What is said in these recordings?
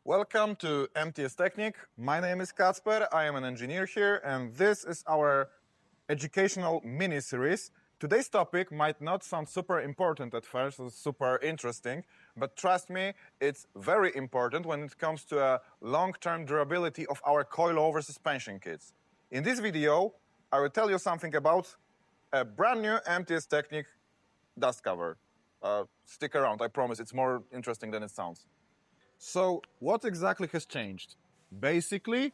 Welcome to MTS Technik. My name is Kacper, I am an engineer here, and this is our educational mini-series. Today's topic might not sound super important at first, or super interesting, but trust me, it's very important when it comes to a long-term durability of our coilover suspension kits. In this video, I will tell you something about a brand new MTS Technik dust cover. Stick around, I promise it's more interesting than it sounds. So, what exactly has changed? Basically,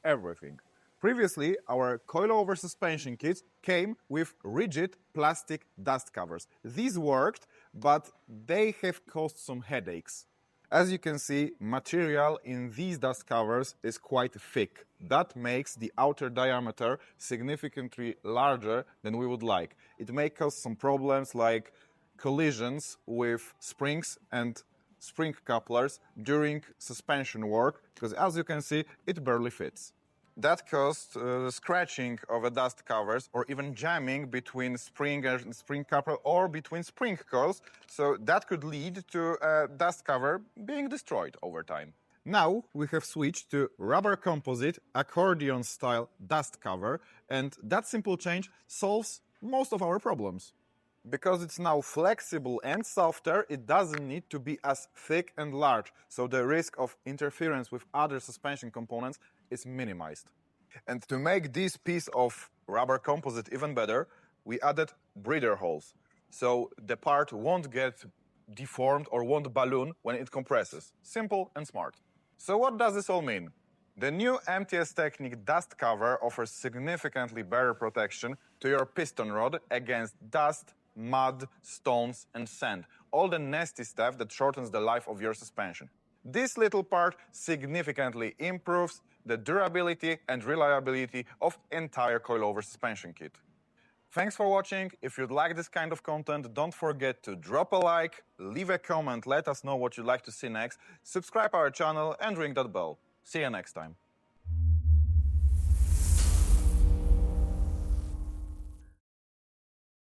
everything. Previously, our coilover suspension kits came with rigid plastic dust covers. These worked, but they have caused some headaches. As you can see, material in these dust covers is quite thick. That makes the outer diameter significantly larger than we would like. It may cause some problems like collisions with springs and spring couplers during suspension work, because as you can see, it barely fits. That caused scratching of the dust covers or even jamming between spring and spring coupler or between spring coils, so that could lead to a dust cover being destroyed over time. Now we have switched to rubber composite accordion style dust cover, and that simple change solves most of our problems. Because it's now flexible and softer, it doesn't need to be as thick and large, so the risk of interference with other suspension components is minimized. And to make this piece of rubber composite even better, we added breather holes, so the part won't get deformed or won't balloon when it compresses. Simple and smart. So what does this all mean? The new MTS Technik dust cover offers significantly better protection to your piston rod against dust, mud, stones and sand, all the nasty stuff that shortens the life of your suspension. This little part significantly improves the durability and reliability of entire coilover suspension kit. Thanks for watching. If you'd like this kind of content, don't forget to drop a like, leave a comment, let us know what you'd like to see next, subscribe our channel and ring that bell. See you next time.